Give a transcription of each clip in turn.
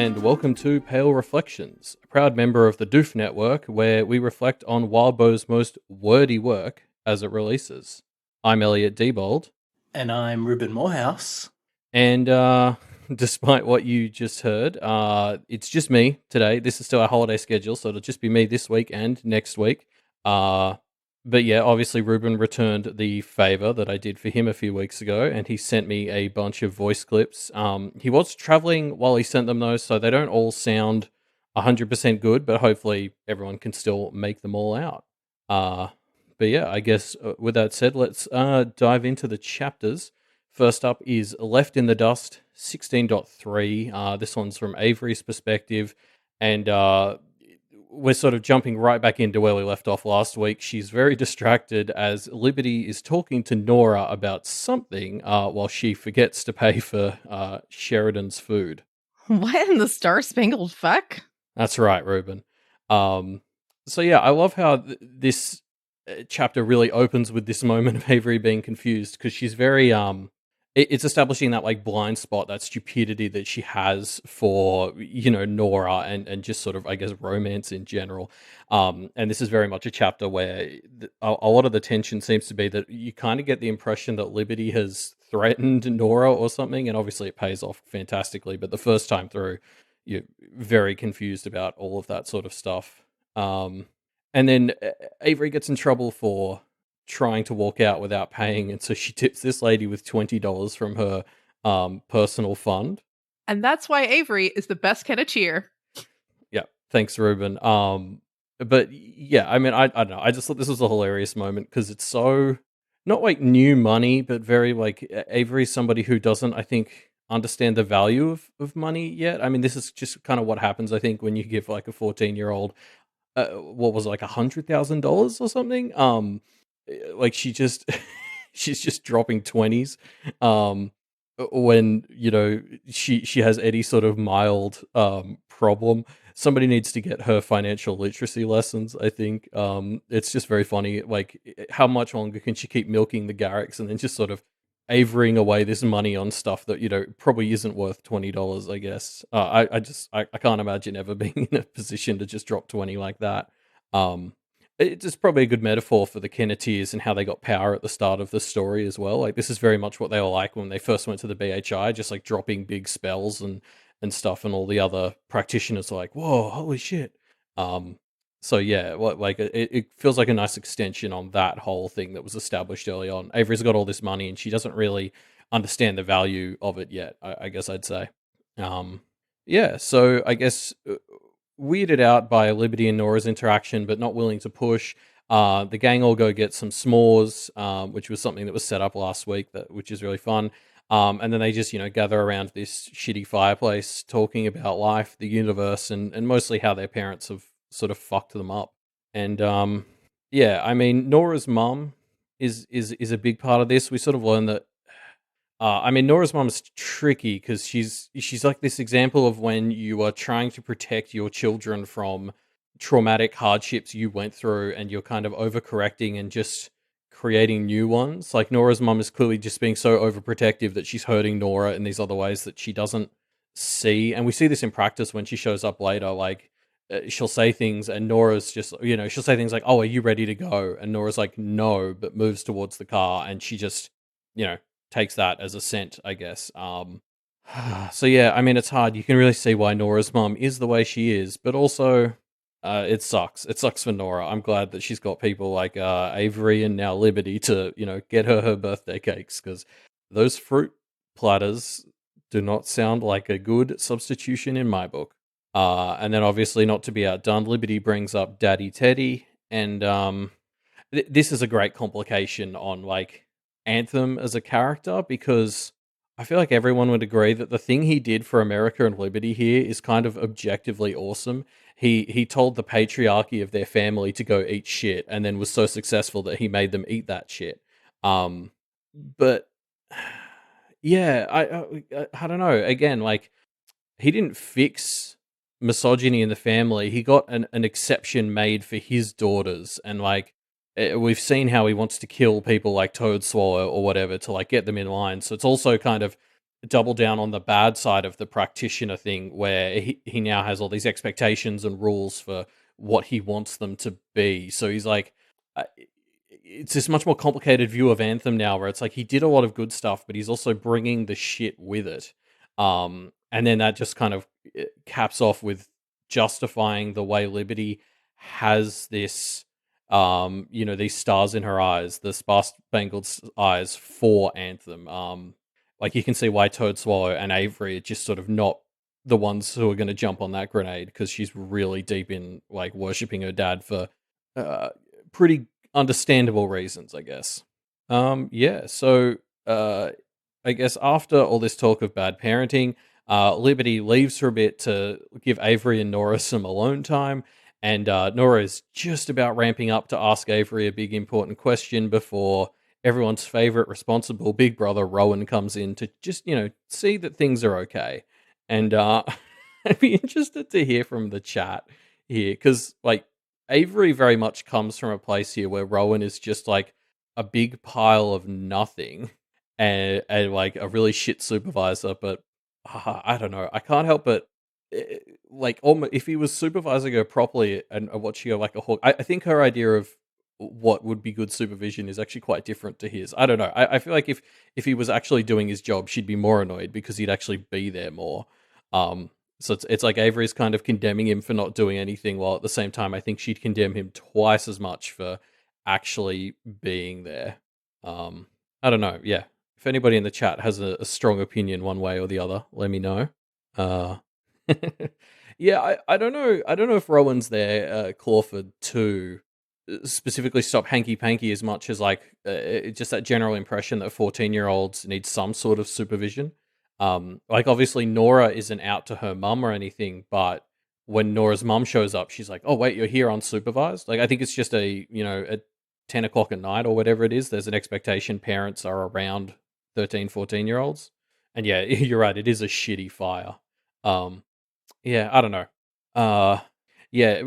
and welcome to Pale Reflections, a proud member of the Doof Network where we reflect on Wildbow's most wordy work as it releases. I'm Elliot Diebold, And I'm Ruben Morehouse. and despite what you just heard, it's just me today. This is still our holiday schedule, so it'll just be me this week and next week. But yeah, obviously Ruben returned the favor that I did for him a few weeks ago, and he sent me a bunch of voice clips. He was traveling while he sent them though, so they don't all sound 100% good, but hopefully everyone can still make them all out. But yeah, I guess with that said, let's dive into the chapters. First up is Left in the Dust 16.3. This one's from Avery's perspective, and we're sort of jumping right back into where we left off last week. She's very distracted as Liberty is talking to Nora about something while she forgets to pay for Sheridan's food. What in the Star Spangled Fuck? That's right, Ruben. So yeah, I love how this chapter really opens with this moment of Avery being confused because she's very it's establishing that like blind spot, that stupidity that she has for, Nora and just sort of, I guess, romance in general. And this is very much a chapter where a lot of the tension seems to be that you kind of get the impression that Liberty has threatened Nora or something, and obviously it pays off fantastically. But the first time through, you're very confused about all of that sort of stuff. And then Avery gets in trouble for trying to walk out without paying, and so she tips this lady with $20 from her personal fund. And that's why Avery is the best kind of cheer. Yeah, thanks, Ruben. But yeah, I mean, I don't know. I just thought this was a hilarious moment because it's so not like new money, but very like Avery's somebody who doesn't, I think, understand the value of money yet. I mean, this is just kind of what happens, I think, when you give like a 14-year-old what was it, like $100,000 or something. Like she's just dropping 20s when she has any sort of mild problem. Somebody needs to get her financial literacy lessons, I think. It's just very funny, like how much longer can she keep milking the Garricks and then just sort of Averying away this money on stuff that probably isn't worth $20, I guess. I can't imagine ever being in a position to just drop 20 like that. It's just probably a good metaphor for the Kenneteers and how they got power at the start of the story as well. Like this is very much what they were like when they first went to the BHI, just like dropping big spells and stuff, and all the other practitioners are like, whoa, holy shit. So yeah, like it feels like a nice extension on that whole thing that was established early on. Avery's got all this money and she doesn't really understand the value of it yet, I guess I'd say. Yeah, so I guess weirded out by Liberty and Nora's interaction, but not willing to push. The gang all go get some s'mores, which was something that was set up last week, which is really fun. And then they just, gather around this shitty fireplace talking about life, the universe, and mostly how their parents have sort of fucked them up. And yeah, I mean, Nora's mum is a big part of this. We sort of learn that I mean, Nora's mum is tricky because she's like this example of when you are trying to protect your children from traumatic hardships you went through, and you're kind of overcorrecting and just creating new ones. Like Nora's mum is clearly just being so overprotective that she's hurting Nora in these other ways that she doesn't see. And we see this in practice when she shows up later. Like she'll say things, and Nora's just, she'll say things like, "Oh, are you ready to go?" And Nora's like, "No," but moves towards the car, and she just, takes that as a scent, I guess. So yeah, I mean, it's hard. You can really see why Nora's mum is the way she is, but also it sucks. It sucks for Nora. I'm glad that she's got people like Avery and now Liberty to, get her birthday cakes, because those fruit platters do not sound like a good substitution in my book. And then obviously, not to be outdone, Liberty brings up Daddy Teddy, and this is a great complication on like Anthem as a character, because I feel like everyone would agree that the thing he did for America and Liberty here is kind of objectively awesome. He told the patriarchy of their family to go eat shit, and then was so successful that he made them eat that shit. But yeah, I don't know. Again, like he didn't fix misogyny in the family. He got an exception made for his daughters, and like we've seen how he wants to kill people like Toad Swallow or whatever to like get them in line. So it's also kind of double down on the bad side of the practitioner thing, where he now has all these expectations and rules for what he wants them to be. So he's like, uh, it's this much more complicated view of Anthem now, where it's like he did a lot of good stuff, but he's also bringing the shit with it. And then that just kind of caps off with justifying the way Liberty has this, these stars in her eyes, the star-spangled eyes for Anthem. Like you can see why Toad Swallow and Avery are just sort of not the ones who are going to jump on that grenade, because she's really deep in like worshipping her dad for uh, pretty understandable reasons, I guess. Yeah. So I guess after all this talk of bad parenting, Liberty leaves for a bit to give Avery and Nora some alone time. And Nora is just about ramping up to ask Avery a big important question before everyone's favorite responsible big brother Rowan comes in to just, see that things are okay. And I'd be interested to hear from the chat here, because like Avery very much comes from a place here where Rowan is just like a big pile of nothing, and like a really shit supervisor. But I don't know. I can't help but like almost, if he was supervising her properly and watching her like a hawk, I think her idea of what would be good supervision is actually quite different to his. I don't know. I feel like if he was actually doing his job, she'd be more annoyed because he'd actually be there more. Um, so it's like Avery's kind of condemning him for not doing anything, while at the same time I think she'd condemn him twice as much for actually being there. I don't know. Yeah, if anybody in the chat has a strong opinion one way or the other, let me know. Uh, yeah, I don't know. I don't know if Rowan's there, Clawford, to specifically stop hanky panky as much as like just that general impression that 14-year-olds need some sort of supervision. Like obviously Nora isn't out to her mum or anything, but when Nora's mum shows up, she's like, "Oh wait, you're here unsupervised." Like I think it's just at 10 o'clock at night or whatever it is. There's an expectation parents are around 13, 14-year-olds, and yeah, you're right. It is a shitty fire. Um, yeah, I don't know. Uh, yeah,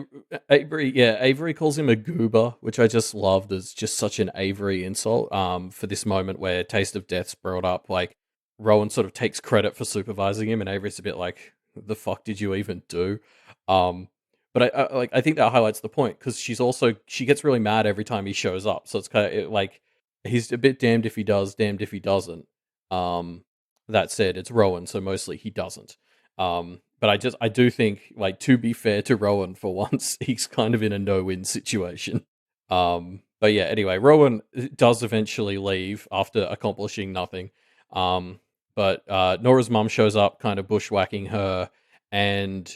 Avery calls him a goober, which I just loved as just such an Avery insult. For this moment where Taste of Death's brought up, like Rowan sort of takes credit for supervising him, and Avery's a bit like, "The fuck did you even do?" Um, but I think that highlights the point, because she gets really mad every time he shows up. So it's kind of like he's a bit damned if he does, damned if he doesn't. Um, that said, it's Rowan, so mostly he doesn't. But I do think, like, to be fair to Rowan for once, he's kind of in a no-win situation. But yeah, anyway, Rowan does eventually leave after accomplishing nothing. But Nora's mum shows up, kind of bushwhacking her, and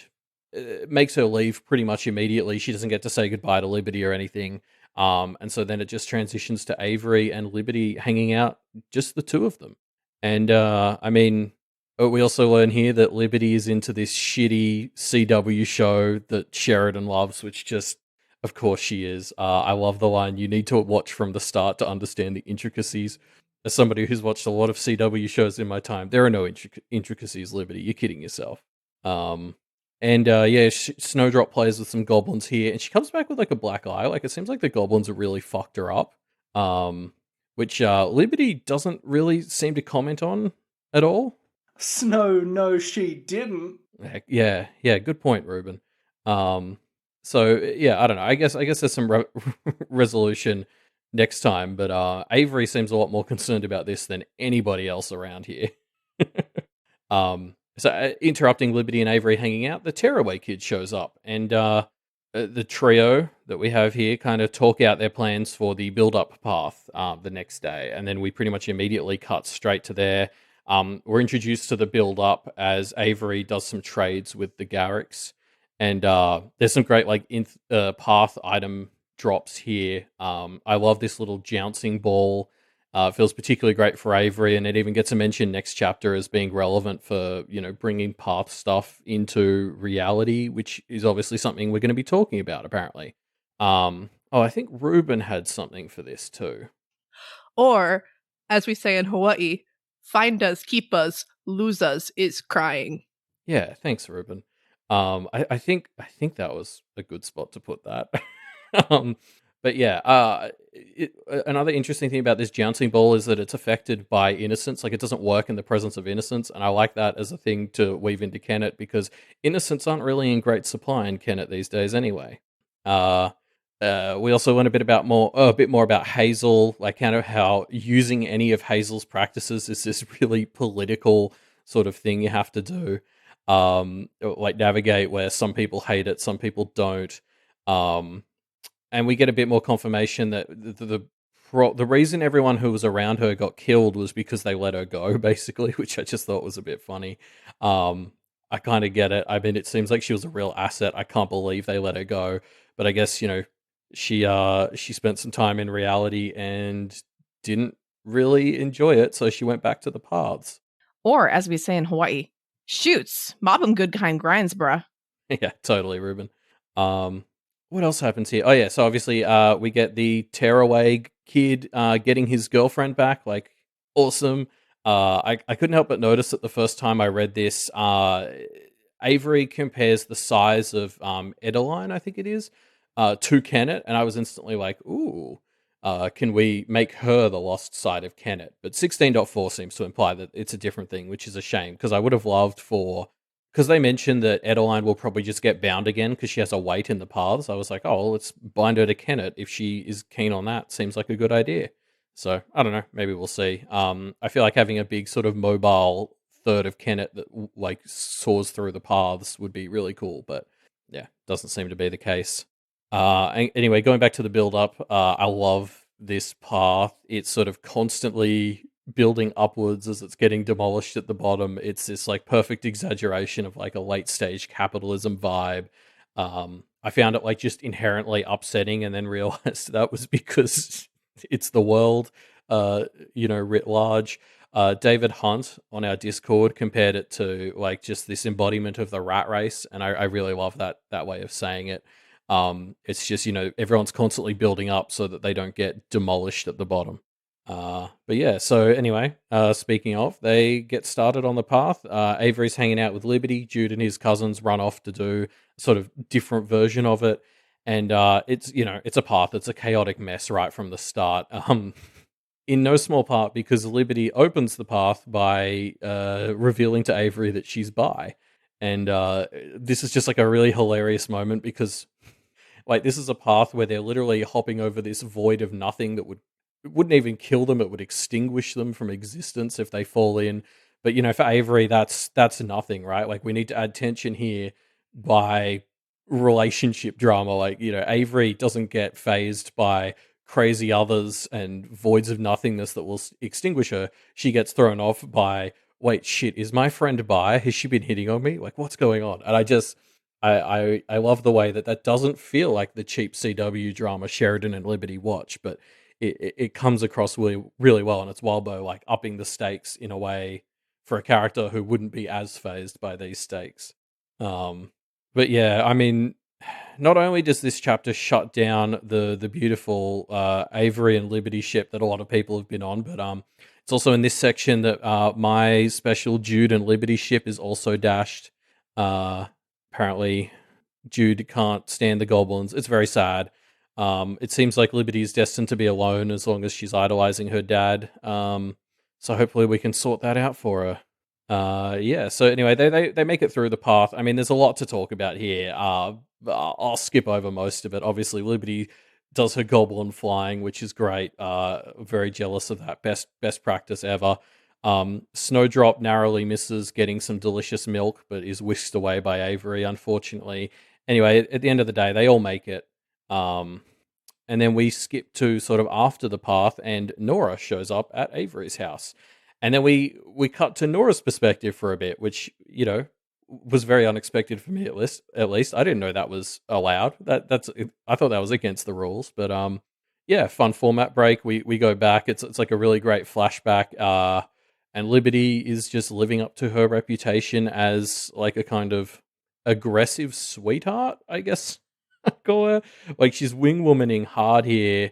makes her leave pretty much immediately. She doesn't get to say goodbye to Liberty or anything. And so then it just transitions to Avery and Liberty hanging out, just the two of them. And I mean, we also learn here that Liberty is into this shitty CW show that Sheridan loves, which just, of course, she is. I love the line, "You need to watch from the start to understand the intricacies." As somebody who's watched a lot of CW shows in my time, there are no intricacies, Liberty. You're kidding yourself. Um, and yeah, Snowdrop plays with some goblins here, and she comes back with like a black eye. Like it seems like the goblins have really fucked her up. Which Liberty doesn't really seem to comment on at all. Snow, no, she didn't. Yeah, good point, Ruben. So yeah, I don't know. I guess there's some resolution next time, but Avery seems a lot more concerned about this than anybody else around here. So interrupting Liberty and Avery hanging out, the Tearaway Kid shows up, and the trio that we have here kind of talk out their plans for the build-up path the next day, and then we pretty much immediately cut straight to there. We're introduced to the build-up as Avery does some trades with the Garricks, and there's some great like path item drops here. I love this little jouncing ball. Feels particularly great for Avery, and it even gets a mention next chapter as being relevant for, bringing path stuff into reality, which is obviously something we're going to be talking about, apparently. I think Ruben had something for this too. Or, as we say in Hawaii, find us, keep us, lose us is crying. Yeah, thanks, Ruben. I think that was a good spot to put that. um, But yeah, another interesting thing about this jouncing ball is that it's affected by innocence. Like, it doesn't work in the presence of innocence, and I like that as a thing to weave into Kennet because innocents aren't really in great supply in Kennet these days, anyway. Uh, we also learn a bit more about Hazel, like kind of how using any of Hazel's practices is this really political sort of thing you have to do. Like navigate where some people hate it, some people don't. Um, and we get a bit more confirmation that the reason everyone who was around her got killed was because they let her go, basically, which I just thought was a bit funny. Um, I kind of get it. I mean, it seems like she was a real asset. I can't believe they let her go, but I guess she spent some time in reality and didn't really enjoy it, so she went back to the paths. Or, as we say in Hawaii, shoots, mob 'em good kind grinds, bruh. Yeah, totally, Ruben. Um, what else happens here? Oh yeah, so obviously, we get the tearaway kid getting his girlfriend back. Like, awesome. I couldn't help but notice that the first time I read this, Avery compares the size of Edeline, I think it is, to Kennet, and I was instantly like, ooh. Can we make her the lost side of Kennet? But 16.4 seems to imply that it's a different thing, which is a shame because I would have loved for because they mentioned that Edeline will probably just get bound again because she has a weight in the paths. I was like, oh, well, let's bind her to Kennet if she is keen on that. Seems like a good idea. So I don't know. Maybe we'll see. I feel like having a big sort of mobile third of Kennet that like soars through the paths would be really cool. But yeah, doesn't seem to be the case. Anyway, going back to the build up, I love this path. It's sort of constantly building upwards as it's getting demolished at the bottom. It's this like perfect exaggeration of like a late stage capitalism vibe. I found it like just inherently upsetting and then realized that was because it's the world, writ large. David Hunt on our Discord compared it to like just this embodiment of the rat race, and I really love that way of saying it. It's just, everyone's constantly building up so that they don't get demolished at the bottom. But yeah, so anyway, speaking of, they get started on the path. Avery's hanging out with Liberty. Jude and his cousins run off to do a sort of different version of it. And it's a path. It's a chaotic mess right from the start. In no small part because Liberty opens the path by revealing to Avery that she's bi. And this is just like a really hilarious moment because like this is a path where they're literally hopping over this void of nothing that wouldn't even kill them, it would extinguish them from existence if they fall in. But for Avery, that's nothing, right? Like we need to add tension here by relationship drama. Like, Avery doesn't get phased by crazy others and voids of nothingness that will extinguish her. She gets thrown off by, wait, shit, is my friend bi? Has she been hitting on me? Like, what's going on? And I love the way that doesn't feel like the cheap CW drama Sheridan and Liberty watch, but it comes across really, really well, and it's Wildbow like upping the stakes in a way for a character who wouldn't be as phased by these stakes. But yeah, I mean, not only does this chapter shut down the beautiful Avery and Liberty ship that a lot of people have been on, but it's also in this section that my special Jude and Liberty ship is also dashed. Apparently, Jude can't stand the goblins. It's very sad. It seems like Liberty is destined to be alone as long as she's idolizing her dad. So hopefully we can sort that out for her. Yeah. So anyway, they make it through the path. I mean, there's a lot to talk about here. I'll skip over most of it. Obviously, Liberty does her goblin flying, which is great. Very jealous of that. Best practice ever. Snowdrop narrowly misses getting some delicious milk, but is whisked away by Avery, unfortunately. Anyway, at the end of the day, they all make it. And then we skip to sort of after the path, and Nora shows up at Avery's house. And then we cut to Nora's perspective for a bit, which, was very unexpected for me at least. I didn't know that was allowed. I thought that was against the rules. But yeah, fun format break. We go back. It's like a really great flashback. And Liberty is just living up to her reputation as like a kind of aggressive sweetheart, I guess. Call her. Like she's wingwomaning hard here,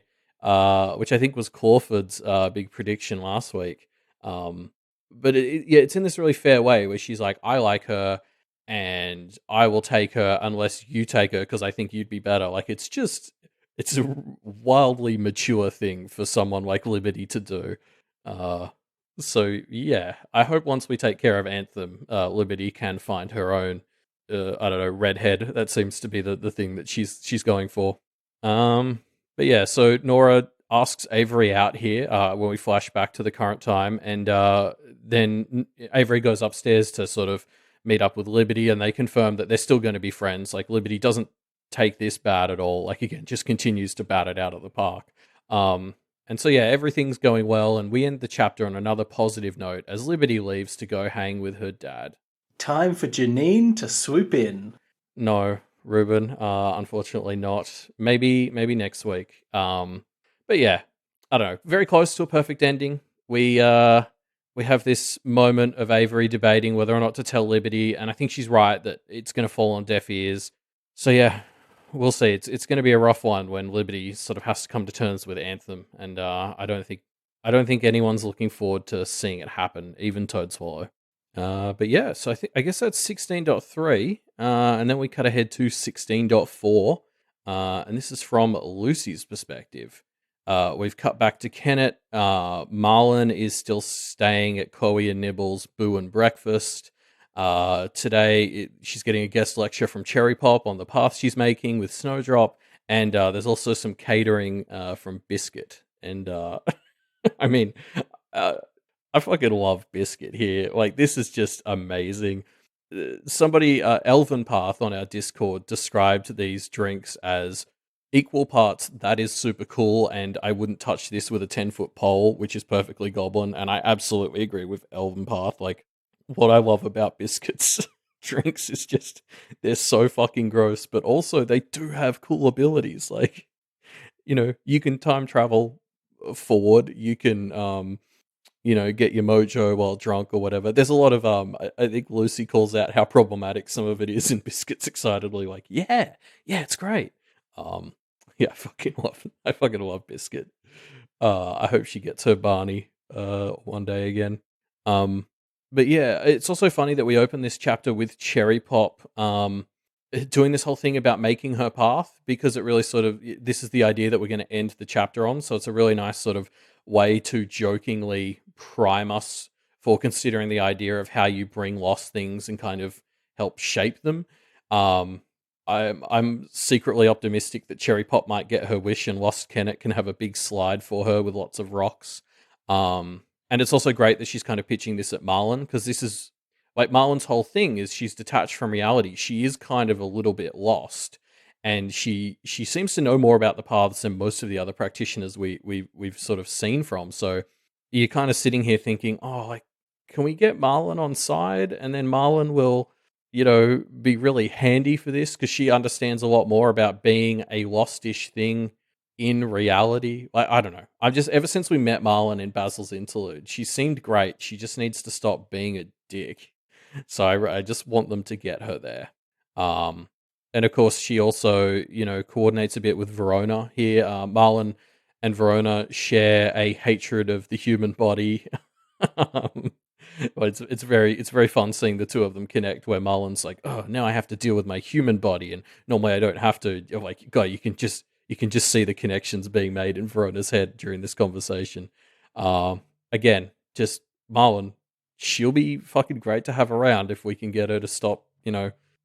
which I think was Clawford's big prediction last week. But yeah, it's in this really fair way where she's like, I like her and I will take her unless you take her because I think you'd be better. Like it's just it's a wildly mature thing for someone like Liberty to do. Uh, so yeah, I hope once we take care of Anthem, Liberty can find her own, I don't know, redhead. That seems to be the thing that she's going for. Um, but yeah, so Nora asks Avery out here when we flash back to the current time, and then Avery goes upstairs to sort of meet up with Liberty, and they confirm that they're still going to be friends. Like Liberty doesn't take this bad at all. Like again, just continues to bat it out at the park. And so yeah, everything's going well, and we end the chapter on another positive note as Liberty leaves to go hang with her dad. Time for Janine to swoop in. No, Ruben, unfortunately not. Maybe next week. But yeah, I don't know. Very close to a perfect ending. We have this moment of Avery debating whether or not to tell Liberty, and I think she's right that it's going to fall on deaf ears. So yeah, we'll see. It's going to be a rough one when Liberty sort of has to come to terms with Anthem, and I don't think anyone's looking forward to seeing it happen, even Toad Swallow. But yeah, so I guess that's 16.3, and then we cut ahead to 16.4, and this is from Lucy's perspective. We've cut back to Kennett. Marlon is still staying at Coey and Nibble's Boo and Breakfast. Today, she's getting a guest lecture from Cherry Pop on the path she's making with Snowdrop, and there's also some catering from Biscuit. And I mean, I fucking love Biscuit here. Like, this is just amazing. Somebody, Elven Path on our Discord, described these drinks as equal parts, that is super cool, and I wouldn't touch this with a 10-foot pole, which is perfectly goblin, and I absolutely agree with Elven Path. Like, what I love about Biscuit's drinks is just, they're so fucking gross, but also they do have cool abilities. Like, you can time travel forward, you can, get your mojo while drunk or whatever. There's a lot of I think Lucy calls out how problematic some of it is, and Biscuit's excitedly like, yeah, it's great. Yeah, I fucking love Biscuit. I hope she gets her Barney one day again. But yeah, it's also funny that we open this chapter with Cherry Pop doing this whole thing about making her path, because it really sort of, this is the idea that we're going to end the chapter on. So it's a really nice sort of way to jokingly prime us for considering the idea of how you bring lost things and kind of help shape them. I'm secretly optimistic that Cherry Pop might get her wish and Lost Kennett can have a big slide for her with lots of rocks. And it's also great that she's kind of pitching this at Marlon, because this is like Marlon's whole thing is she's detached from reality. She is kind of a little bit lost, and she seems to know more about the paths than most of the other practitioners we've sort of seen from. So you're kind of sitting here thinking, oh, like, can we get Marlon on side, and then Marlon will, be really handy for this, because she understands a lot more about being a lostish thing in reality. Like, I don't know. I've just, ever since we met Marlon in Basil's interlude, she seemed great. She just needs to stop being a dick. So I just want them to get her there. And of course, she also, coordinates a bit with Verona here. Marlon and Verona share a hatred of the human body. Well, it's very fun seeing the two of them connect, where Marlon's like, oh, now I have to deal with my human body, and normally I don't have to. You're like, God, you can just see the connections being made in Verona's head during this conversation. Again, just Marlon, she'll be fucking great to have around if we can get her to stop,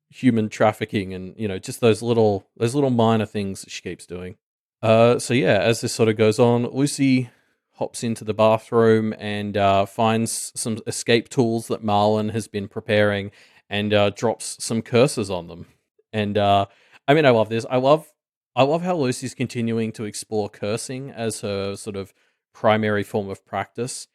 human trafficking and, just those little minor things that she keeps doing. So yeah, as this sort of goes on, Lucy hops into the bathroom and finds some escape tools that Marlon has been preparing, and drops some curses on them. And I love this. I love how Lucy's continuing to explore cursing as her sort of primary form of practice.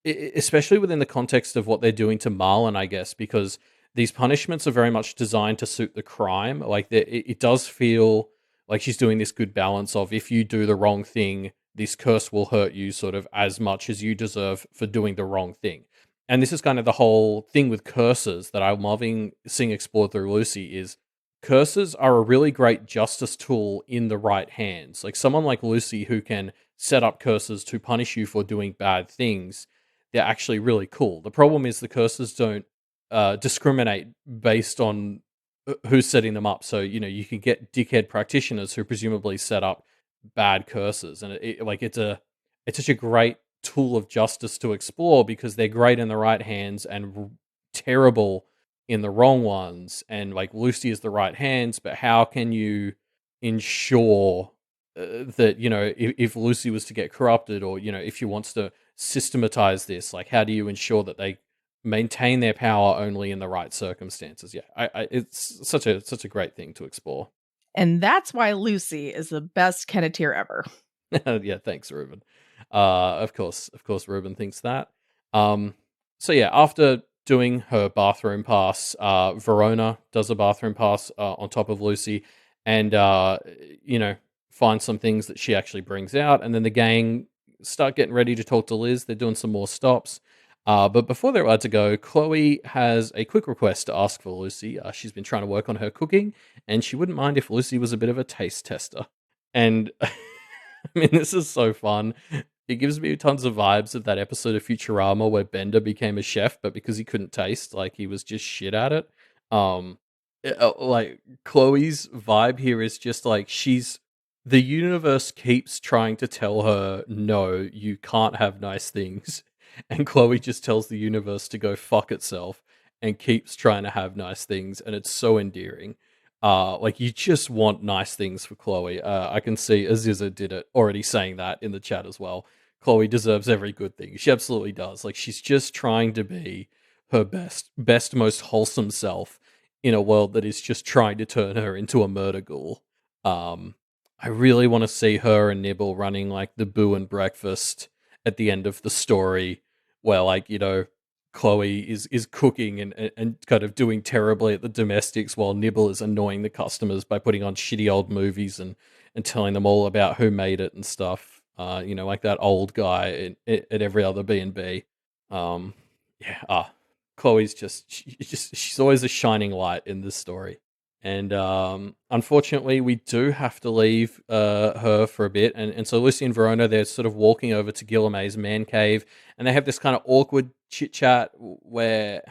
Especially within the context of what they're doing to Marlon, I guess, because these punishments are very much designed to suit the crime. Like, it does feel like she's doing this good balance of, if you do the wrong thing, this curse will hurt you sort of as much as you deserve for doing the wrong thing. And this is kind of the whole thing with curses that I'm loving seeing explored through Lucy, is curses are a really great justice tool in the right hands. Like, someone like Lucy who can set up curses to punish you for doing bad things, they're actually really cool. The problem is the curses don't discriminate based on who's setting them up. So you can get dickhead practitioners who presumably set up bad curses, and it's such a great tool of justice to explore because they're great in the right hands and terrible in the wrong ones. And like Lucy is the right hands, but how can you ensure that if Lucy was to get corrupted, or if she wants to systematize this, like how do you ensure that they maintain their power only in the right circumstances? Yeah, it's such a great thing to explore. And that's why Lucy is the best Kenneteer ever. Yeah, thanks, Ruben. Of course, Ruben thinks that. So yeah, after doing her bathroom pass, Verona does a bathroom pass on top of Lucy, and you know, finds some things that she actually brings out, and then the gang start getting ready to talk to Liz. They're doing some more stops. But before they're allowed to go, Chloe has a quick request to ask for Lucy. She's been trying to work on her cooking, and she wouldn't mind if Lucy was a bit of a taste tester. And I mean, this is so fun. It gives me tons of vibes of that episode of Futurama where Bender became a chef, but because he couldn't taste, like he was just shit at it. Um, like Chloe's vibe here is just like the universe keeps trying to tell her, no, you can't have nice things. And Chloe just tells the universe to go fuck itself and keeps trying to have nice things. And it's so endearing. Like you just want nice things for Chloe. I can see Aziza did it already saying that in the chat as well. Chloe deserves every good thing. She absolutely does. Like she's just trying to be her best, most wholesome self in a world that is just trying to turn her into a murder ghoul. I really want to see her and Nibble running like the Boo and Breakfast at the end of the story, where like Chloe is cooking and kind of doing terribly at the domestics while Nibble is annoying the customers by putting on shitty old movies and telling them all about who made it and stuff. Like that old guy at every other B&B. Yeah, Chloe's she's always a shining light in this story. And unfortunately, we do have to leave her for a bit. And so Lucy and Verona, they're sort of walking over to Guillerme's man cave, and they have this kind of awkward chit chat where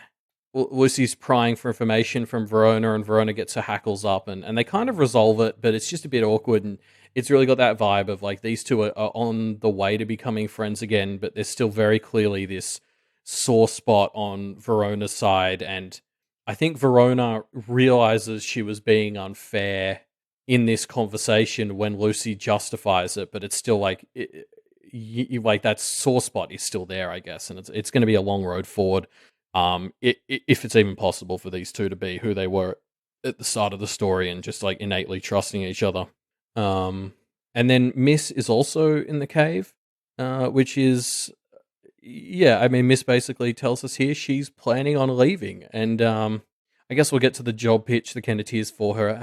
Lucy's prying for information from Verona, and Verona gets her hackles up, and they kind of resolve it, but it's just a bit awkward. And it's really got that vibe of like these two are on the way to becoming friends again, but there's still very clearly this sore spot on Verona's side. And I think Verona realizes she was being unfair in this conversation when Lucy justifies it, but it's still like like that sore spot is still there, I guess, and it's going to be a long road forward. If it's even possible for these two to be who they were at the start of the story and just like innately trusting each other. And then Miss is also in the cave, which is yeah, I mean, Miss basically tells us here she's planning on leaving, and I guess we'll get to the job pitch the Kenneteers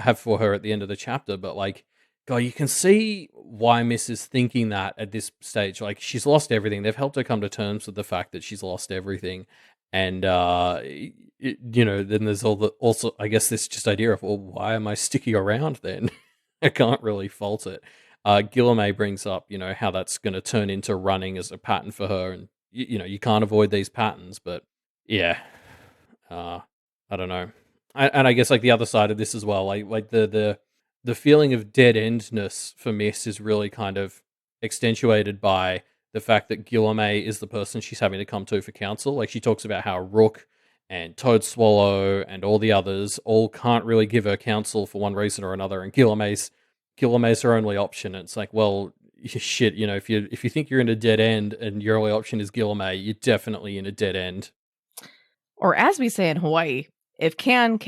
have for her at the end of the chapter. But like, God, you can see why Miss is thinking that at this stage. Like, she's lost everything. They've helped her come to terms with the fact that she's lost everything, and then there's also I guess this just idea of, well, why am I sticking around then? I can't really fault it. Guillerme brings up, how that's going to turn into running as a pattern for her, and you can't avoid these patterns. But yeah, I don't know. And I guess like the other side of this as well, like the feeling of dead endness for Miss is really kind of accentuated by the fact that Guillerme is the person she's having to come to for counsel. Like she talks about how Rook and Toad Swallow and all the others all can't really give her counsel for one reason or another, and Guillerme's her only option. And it's like, well, shit, if you think you're in a dead end and your only option is Guillerme, you're definitely in a dead end. Or as we say in Hawaii, if can,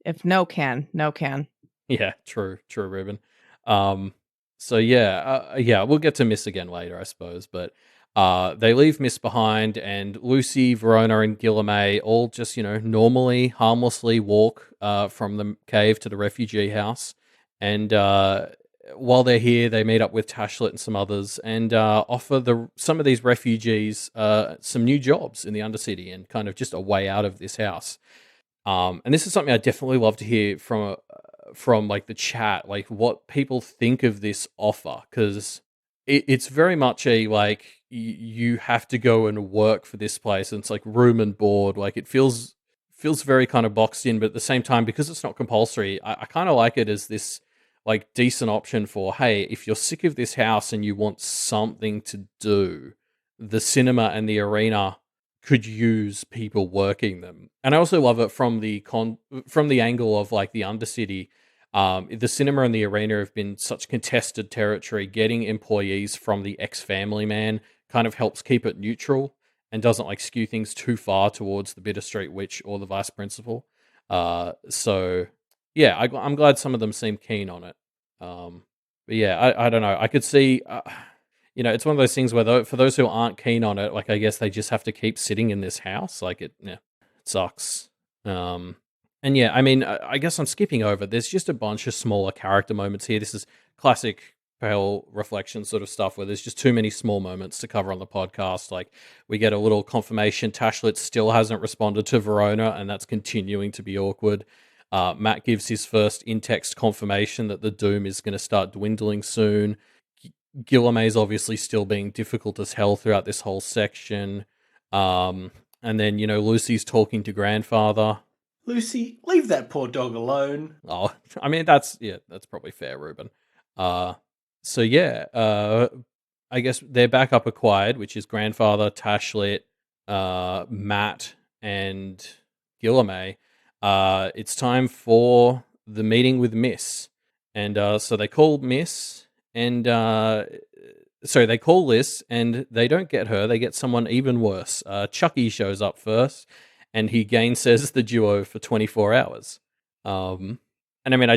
if no can, no can. Yeah, true, Ruben. So yeah, we'll get to Miss again later, I suppose. But they leave Miss behind, and Lucy, Verona, and Guillerme all just normally, harmlessly walk from the cave to the refugee house. And while they're here, they meet up with Tashlet and some others, and offer some of these refugees some new jobs in the Undercity and kind of just a way out of this house. And this is something I definitely love to hear from like the chat, like what people think of this offer, because it's very much a like you have to go and work for this place, and it's like room and board. Like it feels feels very kind of boxed in, but at the same time, because it's not compulsory, I kind of like it as this like decent option for, hey, if you're sick of this house and you want something to do, the cinema and the arena could use people working them. And I also love it from from the angle of like the Undercity. The cinema and the arena have been such contested territory. Getting employees from the ex-family man kind of helps keep it neutral and doesn't like skew things too far towards the Bitter Street Witch or the Vice Principal. So yeah, I'm glad some of them seem keen on it. But yeah, I don't know. I could see, it's one of those things where for those who aren't keen on it, like I guess they just have to keep sitting in this house. Like it sucks. And yeah, I mean, I guess I'm skipping over. There's just a bunch of smaller character moments here. This is classic Pale Reflection sort of stuff where there's just too many small moments to cover on the podcast. Like we get a little confirmation Tashlit still hasn't responded to Verona, and that's continuing to be awkward. Matt gives his first in-text confirmation that the Doom is going to start dwindling soon. Guillerme's obviously still being difficult as hell throughout this whole section. And then, Lucy's talking to grandfather. Lucy, leave that poor dog alone. Oh, I mean, that's probably fair, Ruben. So yeah, I guess they're back up acquired, which is grandfather, Tashlit, Matt, and Guillerme. It's time for the meeting with Miss. And so they call Miss, and sorry, they call Liz, and they don't get her. They get someone even worse. Chucky shows up first, and he gainsays the duo for 24 hours. And I mean,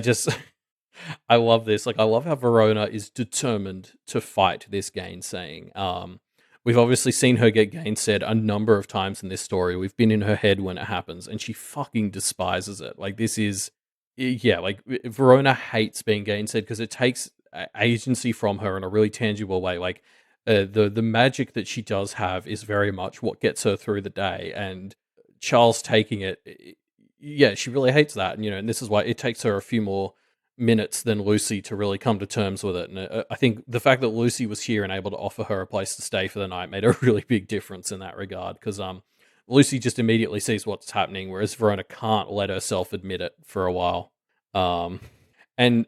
I love this. Like, I love how Verona is determined to fight this gainsaying. We've obviously seen her get gainsaid a number of times in this story. We've been in her head when it happens, and she fucking despises it. Like, this is, yeah, like, Verona hates being gainsaid because it takes agency from her in a really tangible way. Like, the magic that she does have is very much what gets her through the day, and Charles taking it, yeah, she really hates that. And this is why it takes her a few more minutes than Lucy to really come to terms with it. And I think the fact that Lucy was here and able to offer her a place to stay for the night made a really big difference in that regard, because Lucy just immediately sees what's happening, whereas Verona can't let herself admit it for a while. And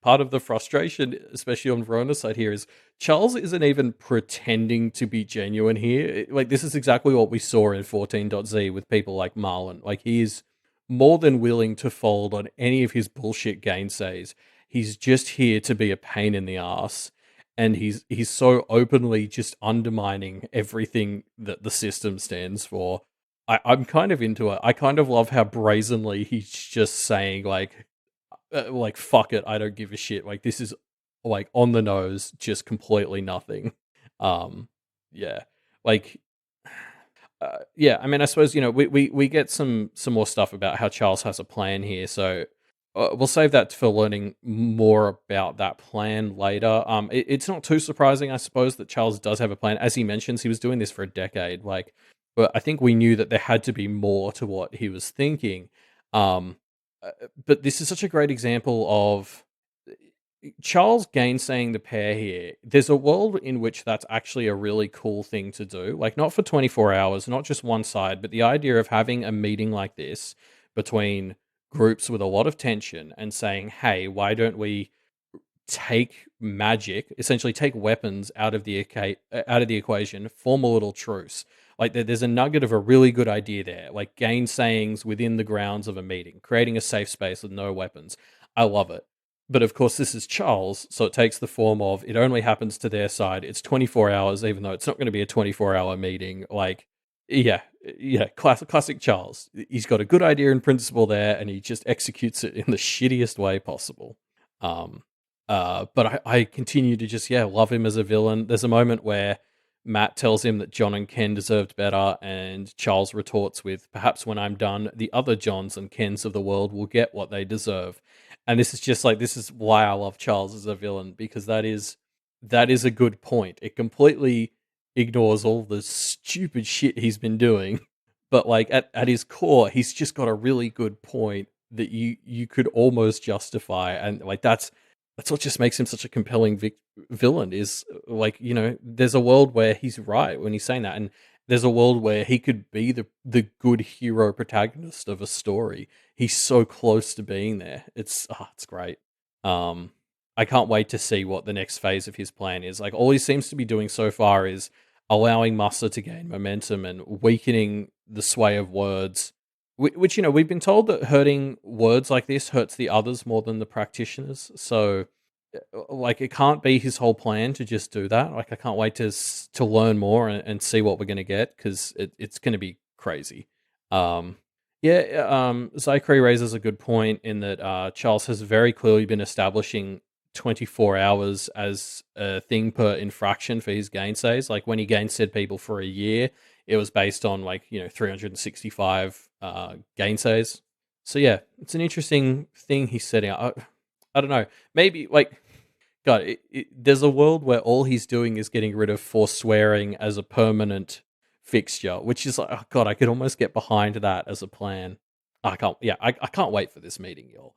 part of the frustration, especially on Verona's side here, is Charles isn't even pretending to be genuine here. Like, this is exactly what we saw in 14.Z with people like Marlon. Like, he is more than willing to fold on any of his bullshit gainsays. He's just here to be a pain in the ass, and he's so openly just undermining everything that the system stands for. I'm kind of into it. I kind of love how brazenly he's just saying like fuck it, I don't give a shit. Like, this is like on the nose, just completely nothing. Yeah, like. Yeah, I mean, I suppose we get some more stuff about how Charles has a plan here, so we'll save that for learning more about that plan later. It's not too surprising, I suppose, that Charles does have a plan. As he mentions, he was doing this for a decade. Like, but I think we knew that there had to be more to what he was thinking. But this is such a great example of Charles gainsaying the pair here. There's a world in which that's actually a really cool thing to do. Like, not for 24 hours, not just one side, but the idea of having a meeting like this between groups with a lot of tension and saying, hey, why don't we take magic, essentially take weapons out of the equation, form a little truce. Like, there's a nugget of a really good idea there, like gainsayings within the grounds of a meeting, creating a safe space with no weapons. I love it. But of course, this is Charles, so it takes the form of it only happens to their side. It's 24 hours, even though it's not going to be a 24-hour meeting. Like, yeah, classic Charles. He's got a good idea in principle there, and he just executes it in the shittiest way possible. But I continue to just, love him as a villain. There's a moment where Matt tells him that John and Ken deserved better, and Charles retorts with, perhaps when I'm done, the other Johns and Kens of the world will get what they deserve. And this is just like, this is why I love Charles as a villain, because that is a good point. It completely ignores all the stupid shit he's been doing. But like at his core, he's just got a really good point that you could almost justify. And like, that's what just makes him such a compelling villain, is like, there's a world where he's right when he's saying that. there's a world where he could be the good hero protagonist of a story. He's so close to being there. It's great. Um, I can't wait to see what the next phase of his plan is. Like all he seems to be doing so far is allowing Musa to gain momentum and weakening the sway of words. Which we've been told that hurting words like this hurts the others more than the practitioners. So like it can't be his whole plan to just do that. Like I can't wait to learn more and see what we're gonna get because it's gonna be crazy. Um, yeah, Zachary raises a good point in that Charles has very clearly been establishing 24 hours as a thing per infraction for his gainsays. Like when he gainsaid people for a year, it was based on 365 gainsays. So yeah, it's an interesting thing he's setting up. I don't know. Maybe God, there's a world where all he's doing is getting rid of forswearing as a permanent fixture, which is like, oh God, I could almost get behind that as a plan. I can't wait for this meeting, y'all.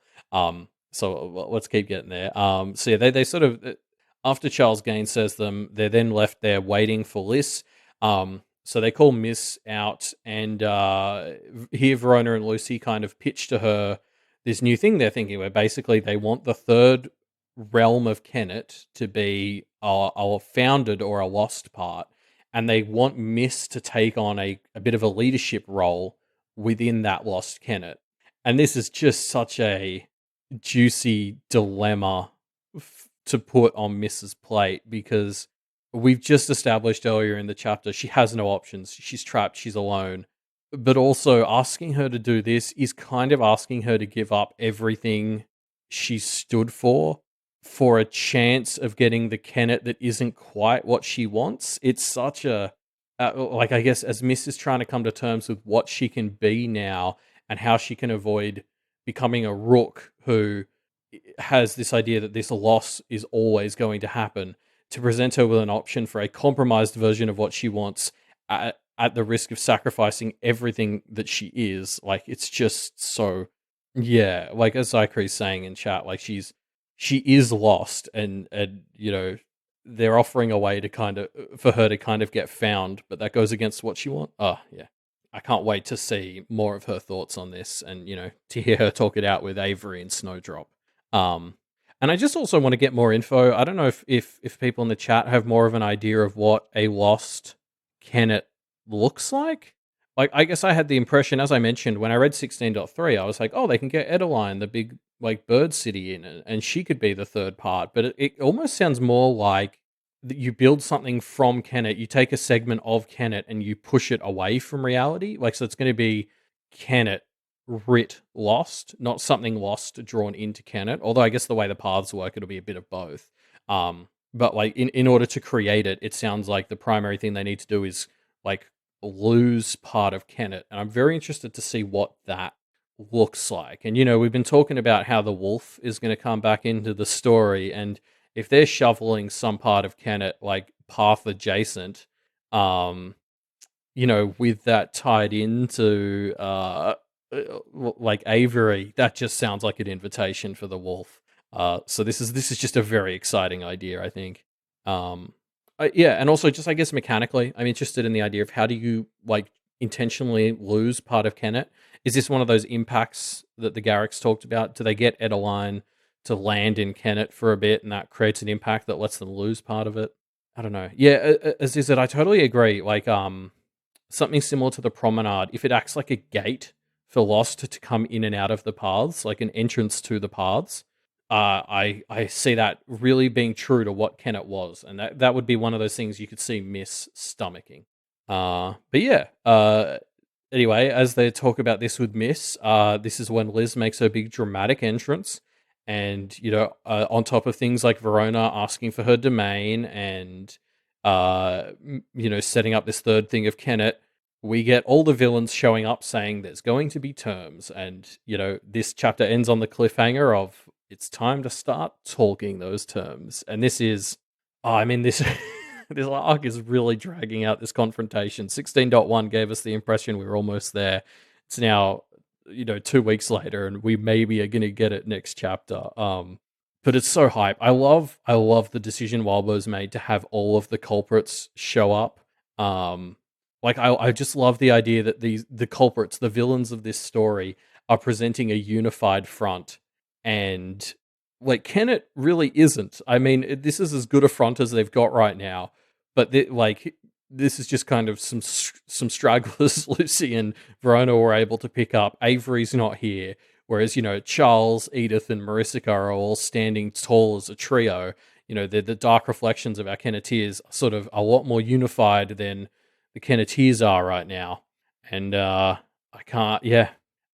Let's keep getting there. So yeah, they sort of after Charles Gaines says them, they're then left there waiting for Liz. So they call Miss out, and here Verona and Lucy kind of pitch to her this new thing they're thinking, where basically they want the third realm of Kennet to be a founded or a lost part, and they want Miss to take on a bit of a leadership role within that lost Kennet. And this is just such a juicy dilemma to put on Miss's plate because we've just established earlier in the chapter she has no options. She's trapped, she's alone. But also asking her to do this is kind of asking her to give up everything she stood for a chance of getting the Kennet that isn't quite what she wants. It's such a I guess as Miss is trying to come to terms with what she can be now and how she can avoid becoming a rook who has this idea that this loss is always going to happen, to present her with an option for a compromised version of what she wants at the risk of sacrificing everything that she is. Like it's just so yeah, like as Zachary's saying in chat, like she is lost, and they're offering a way to kind of for her to kind of get found, but that goes against what she wants. Oh yeah, I can't wait to see more of her thoughts on this, and to hear her talk it out with Avery and Snowdrop. Um, and I just also want to get more info. I don't know if people in the chat have more of an idea of what a lost Kennet looks like. Like, I guess I had the impression, as I mentioned, when I read 16.3, I was like, oh, they can get Edeline, the big bird city in it, and she could be the third part. But it almost sounds more like that you build something from Kennet, you take a segment of Kennet and you push it away from reality. Like, so it's going to be Kennet writ lost, not something lost drawn into Kennet. Although I guess the way the paths work, it'll be a bit of both. But like in order to create it, it sounds like the primary thing they need to do is like lose part of Kennet. And I'm very interested to see what that looks like. And we've been talking about how the wolf is going to come back into the story, and if they're shoveling some part of Kennet like path adjacent, with that tied into like Avery, that just sounds like an invitation for the wolf. So this is just a very exciting idea, I think. Yeah, and also just I guess mechanically, I'm interested in the idea of how do you like intentionally lose part of Kennet? Is this one of those impacts that the Garricks talked about? Do they get Edeline to land in Kennet for a bit, and that creates an impact that lets them lose part of it? I don't know. Yeah, as is it, I totally agree. Like, something similar to the promenade, if it acts like a gate for Lost to come in and out of the paths, like an entrance to the paths, I see that really being true to what Kennet was, and that would be one of those things you could see Miss stomaching. But yeah. Anyway, as they talk about this with Miss, this is when Liz makes her big dramatic entrance, and on top of things like Verona asking for her domain and setting up this third thing of Kennet, we get all the villains showing up saying there's going to be terms, and this chapter ends on the cliffhanger of it's time to start talking those terms. And this is, this this arc is really dragging out this confrontation. 16.1 gave us the impression we were almost there. It's now 2 weeks later, and we maybe are going to get it next chapter. But it's so hype. I love the decision Wildbow's made to have all of the culprits show up. Like I just love the idea that the culprits, the villains of this story, are presenting a unified front, and like Kenneth really isn't. I mean, this is as good a front as they've got right now, but like this is just kind of some stragglers Lucy and Verona were able to pick up. Avery's not here, whereas Charles, Edith, and Marissa are all standing tall as a trio. The dark reflections of our Kenneteers sort of a lot more unified than the Kenneteers are right now, and I can't, yeah,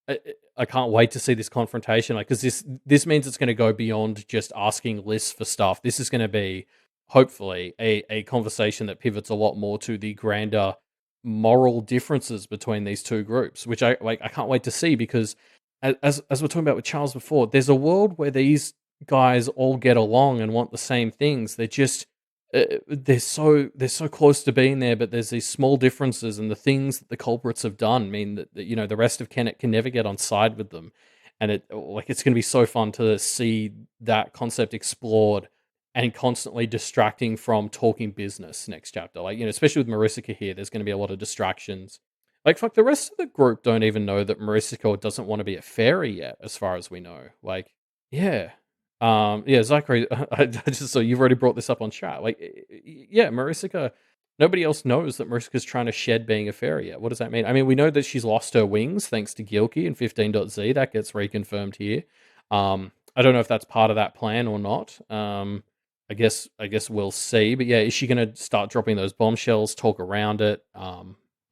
I, I can't wait to see this confrontation. Like, because this means it's going to go beyond just asking lists for stuff. This is going to be hopefully a conversation that pivots a lot more to the grander moral differences between these two groups, which I like. I can't wait to see because as we're talking about with Charles before, there's a world where these guys all get along and want the same things. They're so close to being there, but there's these small differences, and the things that the culprits have done mean that the rest of Kennet can never get on side with them, and it's going to be so fun to see that concept explored and constantly distracting from talking business next chapter. Especially with Marissa here, there's going to be a lot of distractions. Like, fuck, the rest of the group don't even know that Marissa doesn't want to be a fairy yet, as far as we know. Like, yeah. Yeah, Zachary, I just so you've already brought this up on chat. Like, yeah, Marissa, nobody else knows that Marissa's trying to shed being a fairy yet. What does that mean? I mean, we know that she's lost her wings thanks to Gilkey in 15.z. That gets reconfirmed here. I don't know if that's part of that plan or not. I guess we'll see. But yeah, is she going to start dropping those bombshells, talk around it?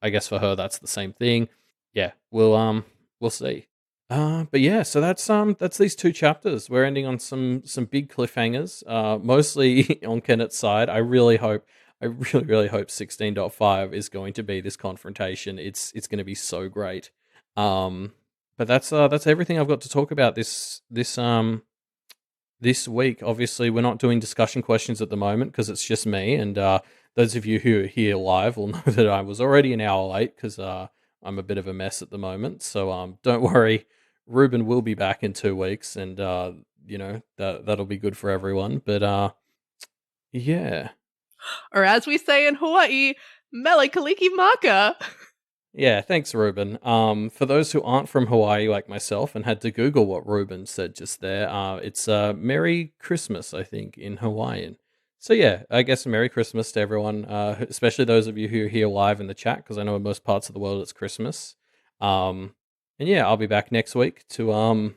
I guess for her that's the same thing. Yeah, we'll see. But yeah, so that's these two chapters. We're ending on some big cliffhangers. Mostly on Kenneth's side. I really hope 16.5 is going to be this confrontation. It's going to be so great. But that's everything I've got to talk about this week. Obviously, we're not doing discussion questions at the moment because it's just me. And those of you who are here live will know that I was already an hour late because I'm a bit of a mess at the moment. So don't worry. Ruben will be back in 2 weeks, and that'll be good for everyone. But yeah, Or as we say in Hawaii, Mele Kaliki Maka. yeah. Thanks, Ruben. For those who aren't from Hawaii like myself and had to Google what Ruben said just there, it's Merry Christmas, I think, in Hawaiian. So yeah, I guess Merry Christmas to everyone, especially those of you who are here live in the chat, because I know in most parts of the world it's Christmas. And yeah, I'll be back next week to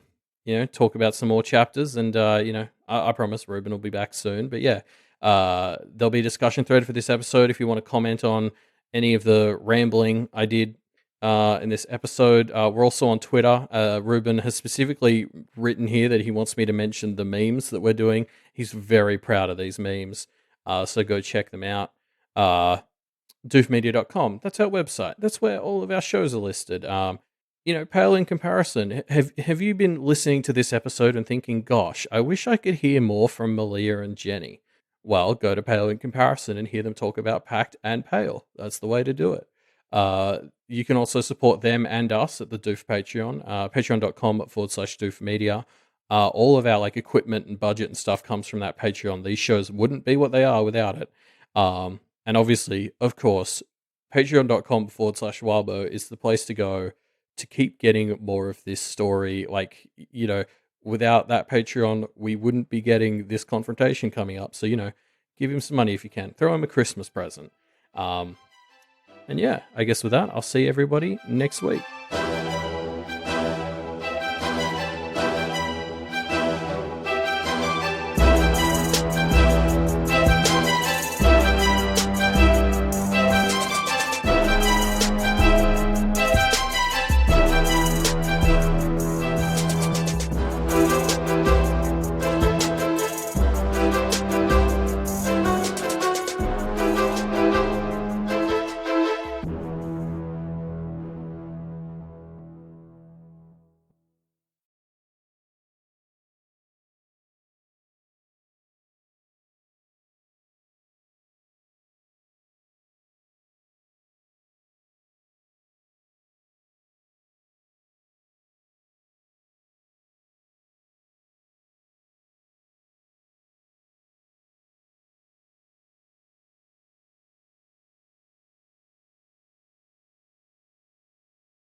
talk about some more chapters, and I promise Ruben will be back soon. But yeah, there'll be a discussion thread for this episode if you want to comment on any of the rambling I did in this episode. We're also on Twitter. Ruben has specifically written here that he wants me to mention the memes that we're doing. He's very proud of these memes, so go check them out. doofmedia.com. That's our website. That's where all of our shows are listed. Pale in comparison, have you been listening to this episode and thinking, gosh, I wish I could hear more from Malia and Jenny? Well, go to Pale in Comparison and hear them talk about Pact and Pale. That's the way to do it. You can also support them and us at the Doof Patreon, patreon.com/doofmedia. All of our equipment and budget and stuff comes from that Patreon. These shows wouldn't be what they are without it. And obviously, of course, patreon.com/Wildbow is the place to go to keep getting more of this story. Without that Patreon, we wouldn't be getting this confrontation coming up. So, give him some money if you can. Throw him a Christmas present. And yeah, I guess with that, I'll see everybody next week.